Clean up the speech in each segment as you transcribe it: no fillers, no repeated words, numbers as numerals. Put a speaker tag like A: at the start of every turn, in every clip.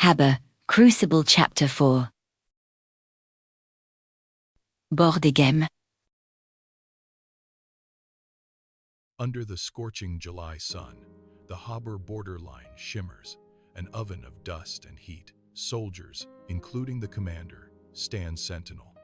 A: Habur Crucible Chapter 4. Bord des Gemmes.
B: Under the scorching July sun, the Habur borderline shimmers, an oven of dust and heat. Soldiers, including the commander, stand sentinel,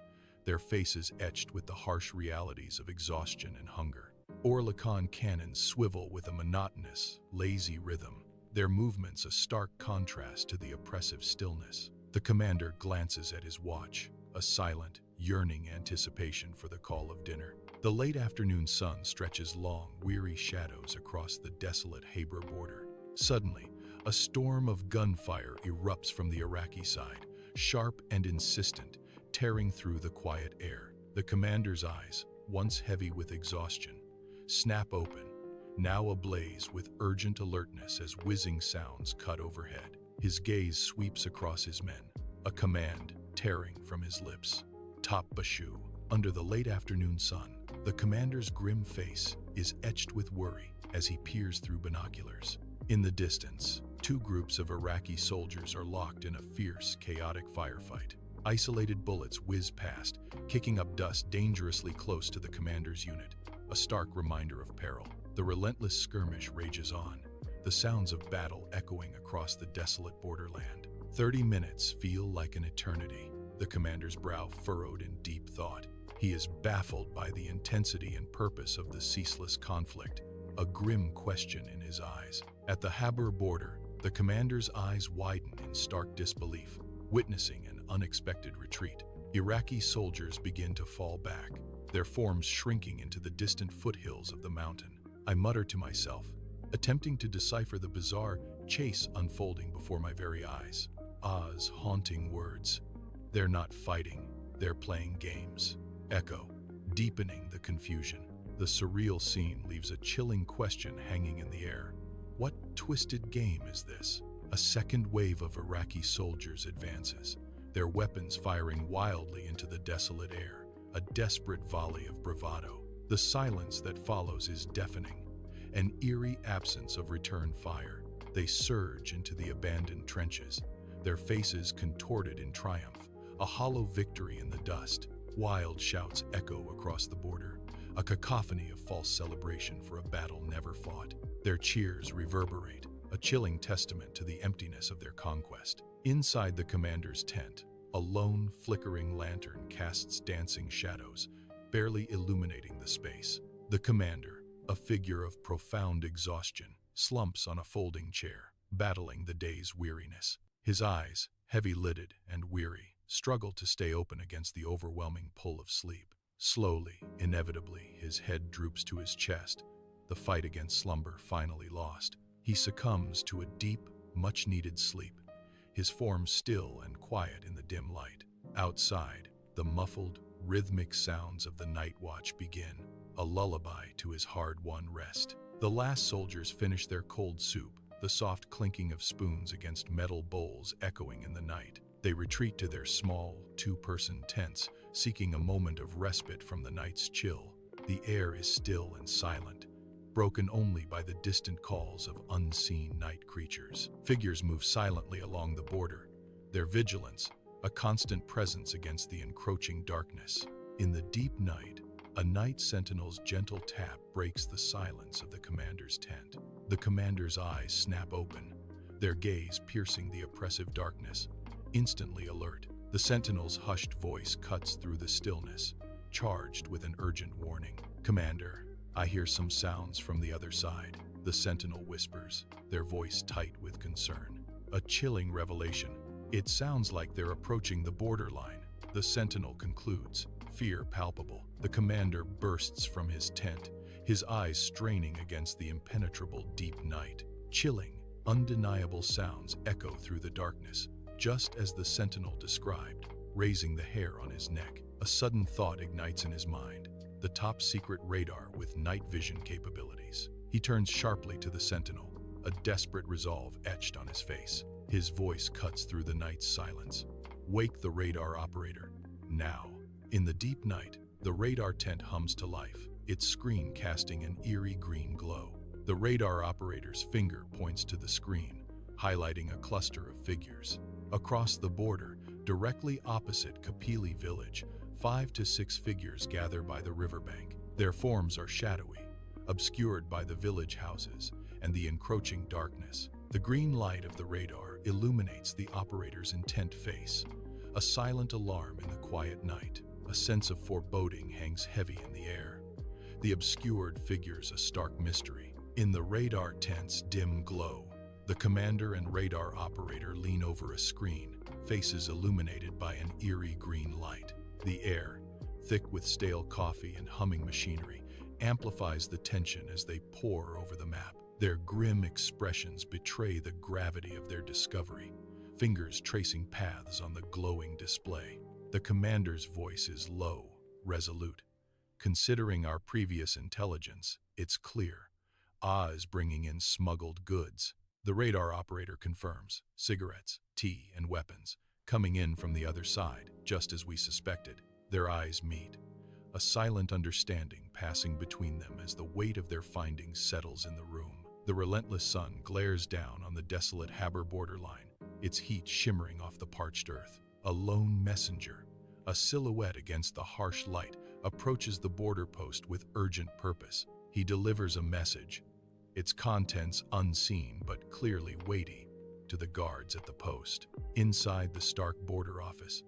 B: their faces etched with the harsh realities of exhaustion and hunger. Orlacan cannons swivel with a monotonous, lazy rhythm, their movements a stark contrast to the oppressive stillness. The commander glances at his watch, a silent, yearning anticipation for the call of dinner. The late afternoon sun stretches long, weary shadows across the desolate Habur border. Suddenly, a storm of gunfire erupts from the Iraqi side, sharp and insistent, tearing through the quiet air. The commander's eyes, once heavy with exhaustion, snap open, now ablaze with urgent alertness as whizzing sounds cut overhead. His gaze sweeps across his men, a command tearing from his lips. Top Bashu. Under the late afternoon sun, the commander's grim face is etched with worry as he peers through binoculars. In the distance, two groups of Iraqi soldiers are locked in a fierce, chaotic firefight. Isolated bullets whiz past, kicking up dust dangerously close to the commander's unit, a stark reminder of peril. The relentless skirmish rages on, the sounds of battle echoing across the desolate borderland. 30 minutes feel like an eternity, the commander's brow furrowed in deep thought. He is baffled by the intensity and purpose of the ceaseless conflict, a grim question in his eyes. At the Habur border, the commander's eyes widen in stark disbelief, witnessing an unexpected retreat. Iraqi soldiers begin to fall back, their forms shrinking into the distant foothills of the mountain. I mutter to myself, attempting to decipher the bizarre chase unfolding before my very eyes. Ah's haunting words. They're not fighting, they're playing games. Echo, deepening the confusion. The surreal scene leaves a chilling question hanging in the air. What twisted game is this? A second wave of Iraqi soldiers advances, their weapons firing wildly into the desolate air, a desperate volley of bravado. The silence that follows is deafening, an eerie absence of return fire. They surge into the abandoned trenches, their faces contorted in triumph, a hollow victory in the dust. Wild shouts echo across the border, a cacophony of false celebration for a battle never fought. Their cheers reverberate, a chilling testament to the emptiness of their conquest. Inside the commander's tent, a lone, flickering lantern casts dancing shadows, barely illuminating the space. The commander, a figure of profound exhaustion, slumps on a folding chair, battling the day's weariness. His eyes, heavy-lidded and weary, struggle to stay open against the overwhelming pull of sleep. Slowly, inevitably, his head droops to his chest, the fight against slumber finally lost. He succumbs to a deep, much-needed sleep, his form still and quiet in the dim light. Outside, the muffled, rhythmic sounds of the night watch begin, a lullaby to his hard-won rest. The last soldiers finish their cold soup, the soft clinking of spoons against metal bowls echoing in the night. They retreat to their small, two-person tents, seeking a moment of respite from the night's chill. The air is still and silent, broken only by the distant calls of unseen night creatures. Figures move silently along the border, their vigilance a constant presence against the encroaching darkness. In the deep night, a night sentinel's gentle tap breaks the silence of the commander's tent. The commander's eyes snap open, their gaze piercing the oppressive darkness. Instantly alert, the sentinel's hushed voice cuts through the stillness, charged with an urgent warning. "Commander, I hear some sounds from the other side," the sentinel whispers, their voice tight with concern. A chilling revelation. "It sounds like they're approaching the borderline," the sentinel concludes, fear palpable. The commander bursts from his tent, his eyes straining against the impenetrable deep night. Chilling, undeniable sounds echo through the darkness, just as the sentinel described, raising the hair on his neck. A sudden thought ignites in his mind, the top-secret radar with night vision capabilities. He turns sharply to the sentinel, a desperate resolve etched on his face. His voice cuts through the night's silence. "Wake the radar operator, now." In the deep night, the radar tent hums to life, its screen casting an eerie green glow. The radar operator's finger points to the screen, highlighting a cluster of figures. Across the border, directly opposite Kapili village, 5 to 6 figures gather by the riverbank. Their forms are shadowy, obscured by the village houses and the encroaching darkness. The green light of the radar illuminates the operator's intent face, a silent alarm in the quiet night. A sense of foreboding hangs heavy in the air. The obscured figures a stark mystery. In the radar tent's dim glow, the commander and radar operator lean over a screen, faces illuminated by an eerie green light. The air, thick with stale coffee and humming machinery, amplifies the tension as they pore over the map. Their grim expressions betray the gravity of their discovery, fingers tracing paths on the glowing display. The commander's voice is low, resolute. Considering our previous intelligence, it's clear. Is bringing in smuggled goods. The radar operator confirms cigarettes, tea, and weapons, coming in from the other side, just as we suspected. Their eyes meet, a silent understanding passing between them as the weight of their findings settles in the room. The relentless sun glares down on the desolate Habur borderline, its heat shimmering off the parched earth. A lone messenger, a silhouette against the harsh light, approaches the border post with urgent purpose. He delivers a message, its contents unseen but clearly weighty, to the guards at the post. Inside the stark border office,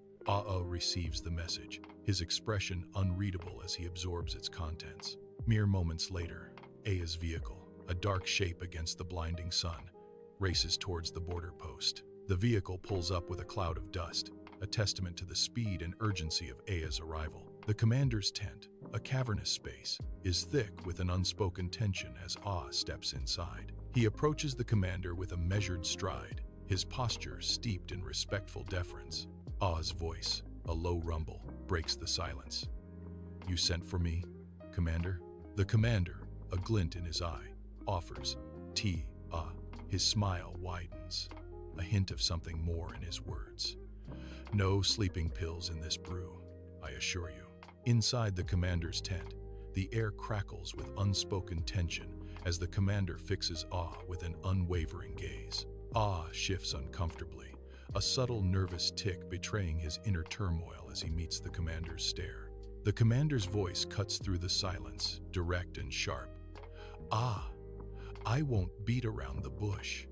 B: receives the message, his expression unreadable as he absorbs its contents. Mere moments later, Aya's vehicle, a dark shape against the blinding sun, races towards the border post. The vehicle pulls up with a cloud of dust, a testament to the speed and urgency of Aya's arrival. The commander's tent, a cavernous space, is thick with an unspoken tension as steps inside. He approaches the commander with a measured stride, his posture steeped in respectful deference. Voice, a low rumble, breaks the silence. "You sent for me, Commander?" The commander, a glint in his eye, offers tea. His smile widens, a hint of something more in his words. "No sleeping pills in this brew, I assure you." Inside the commander's tent, the air crackles with unspoken tension as the commander fixes with an unwavering gaze. Shifts uncomfortably, a subtle nervous tick betraying his inner turmoil as he meets the commander's stare. The commander's voice cuts through the silence, direct and sharp. I won't beat around the bush.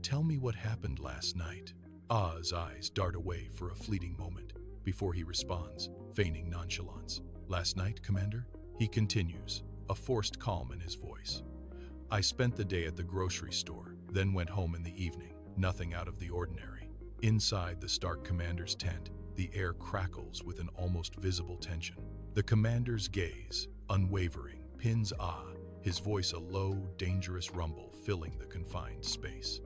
B: Tell me what happened last night." Ah's eyes dart away for a fleeting moment before he responds, feigning nonchalance. "Last night, Commander?" He continues, a forced calm in his voice. "I spent the day at the grocery store, then went home in the evening. Nothing out of the ordinary." Inside the stark commander's tent, the air crackles with an almost visible tension. The commander's gaze, unwavering, pins his voice a low, dangerous rumble filling the confined space.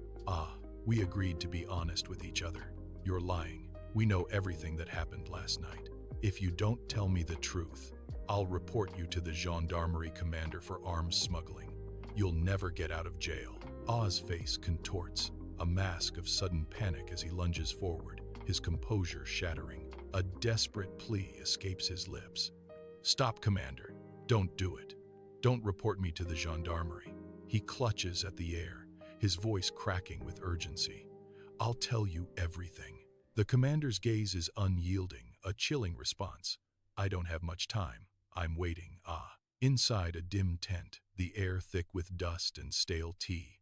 B: We agreed to be honest with each other. You're lying. We know everything that happened last night. If you don't tell me the truth, I'll report you to the gendarmerie commander for arms smuggling. You'll never get out of jail." Ah's face contorts, a mask of sudden panic as he lunges forward, his composure shattering. A desperate plea escapes his lips. "Stop, Commander. Don't do it. Don't report me to the gendarmerie." He clutches at the air, his voice cracking with urgency. "I'll tell you everything." The commander's gaze is unyielding, a chilling response. "I don't have much time. I'm waiting." Inside a dim tent, the air thick with dust and stale tea,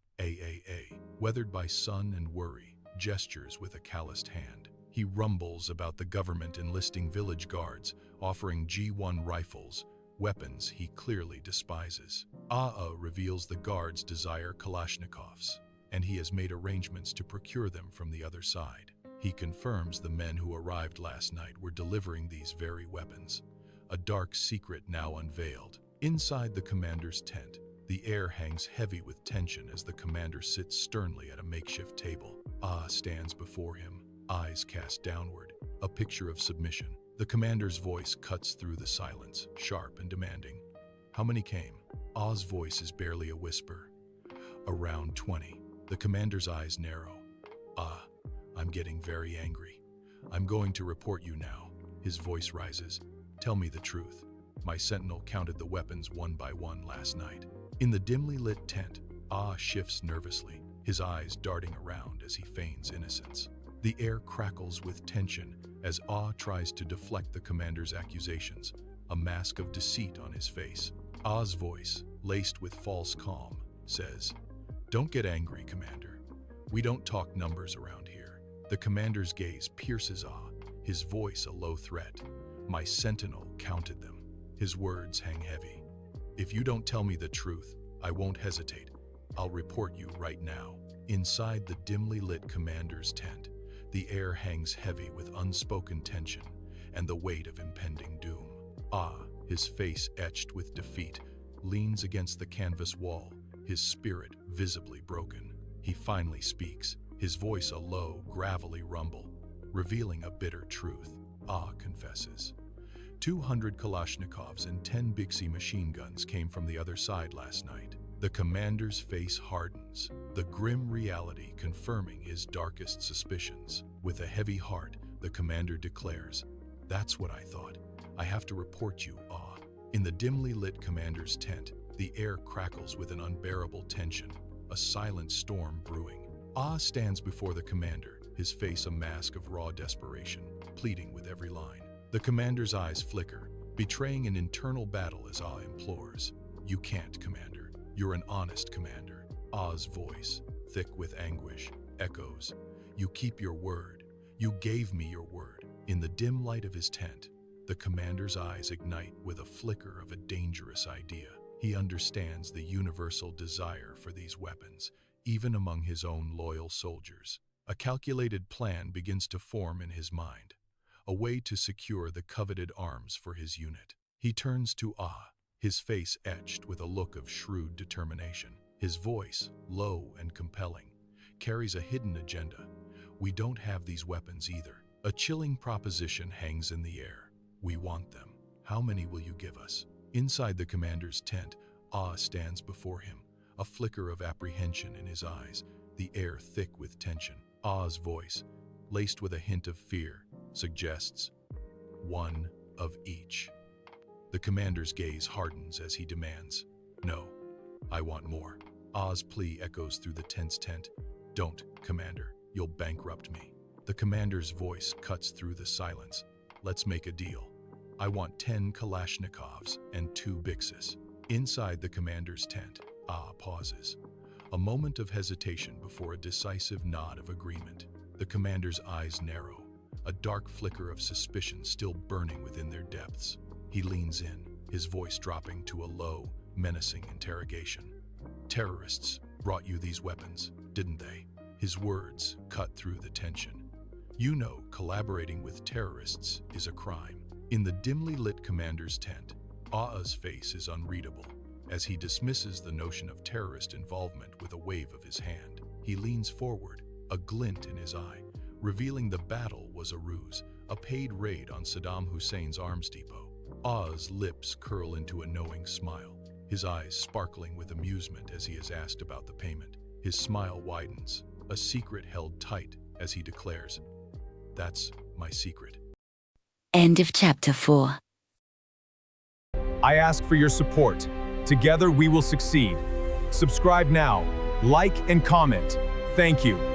B: weathered by sun and worry, gestures with a calloused hand. He rumbles about the government enlisting village guards, offering G1 rifles, weapons he clearly despises. Reveals the guards desire Kalashnikovs, and he has made arrangements to procure them from the other side. He confirms the men who arrived last night were delivering these very weapons, a dark secret now unveiled. Inside the commander's tent, the air hangs heavy with tension as the commander sits sternly at a makeshift table. Stands before him, eyes cast downward, a picture of submission. The commander's voice cuts through the silence, sharp and demanding. "How many came?" Ah's voice is barely a whisper. "Around 20. The commander's eyes narrow. I'm getting very angry. "I'm going to report you now." His voice rises. "Tell me the truth. My sentinel counted the weapons one by one last night." In the dimly lit tent, shifts nervously, his eyes darting around as he feigns innocence. The air crackles with tension as Ah tries to deflect the commander's accusations, a mask of deceit on his face. Ah's voice, laced with false calm, says, "Don't get angry, Commander. We don't talk numbers around here." The commander's gaze pierces Ah, his voice a low threat. "My sentinel counted them." His words hang heavy. "If you don't tell me the truth, I won't hesitate. I'll report you right now." Inside the dimly lit commander's tent, the air hangs heavy with unspoken tension and the weight of impending doom. Ah, his face etched with defeat, leans against the canvas wall, his spirit visibly broken. He finally speaks, his voice a low, gravelly rumble, revealing a bitter truth. Ah confesses. 200 Kalashnikovs and 10 Bixi machine guns came from the other side last night. The commander's face hardens, the grim reality confirming his darkest suspicions. With a heavy heart, the commander declares, "That's what I thought. I have to report you, Ah." In the dimly lit commander's tent, the air crackles with an unbearable tension, a silent storm brewing. Ah stands before the commander, his face a mask of raw desperation, pleading with every line. The commander's eyes flicker, betraying an internal battle as Ah implores, "You can't, Commander. You're an honest commander." Ah's voice, thick with anguish, echoes, "You keep your word. You gave me your word." In the dim light of his tent, the commander's eyes ignite with a flicker of a dangerous idea. He understands the universal desire for these weapons, even among his own loyal soldiers. A calculated plan begins to form in his mind, a way to secure the coveted arms for his unit. He turns to Ah, his face etched with a look of shrewd determination. His voice, low and compelling, carries a hidden agenda. "We don't have these weapons either." A chilling proposition hangs in the air. "We want them. How many will you give us?" Inside the commander's tent, Ah stands before him, a flicker of apprehension in his eyes, the air thick with tension. Ah's voice, laced with a hint of fear, suggests, "One of each." The commander's gaze hardens as he demands, "No, I want more." Ah's plea echoes through the tense tent, "Don't, Commander, you'll bankrupt me." The commander's voice cuts through the silence, "Let's make a deal. I want 10 Kalashnikovs and 2 Bixis." Inside the commander's tent, Ah pauses, a moment of hesitation before a decisive nod of agreement. The commander's eyes narrow, a dark flicker of suspicion still burning within their depths. He leans in, his voice dropping to a low, menacing interrogation. "Terrorists brought you these weapons, didn't they?" His words cut through the tension. "You know, collaborating with terrorists is a crime." In the dimly lit commander's tent, Ah's face is unreadable, as he dismisses the notion of terrorist involvement with a wave of his hand. He leans forward, a glint in his eye, revealing the battle was a ruse, a paid raid on Saddam Hussein's arms depot. Ah's lips curl into a knowing smile, his eyes sparkling with amusement as he is asked about the payment. His smile widens, a secret held tight as he declares, "That's my secret."
A: End of chapter 4.
C: I ask for your support. Together we will succeed. Subscribe now, like and comment. Thank you.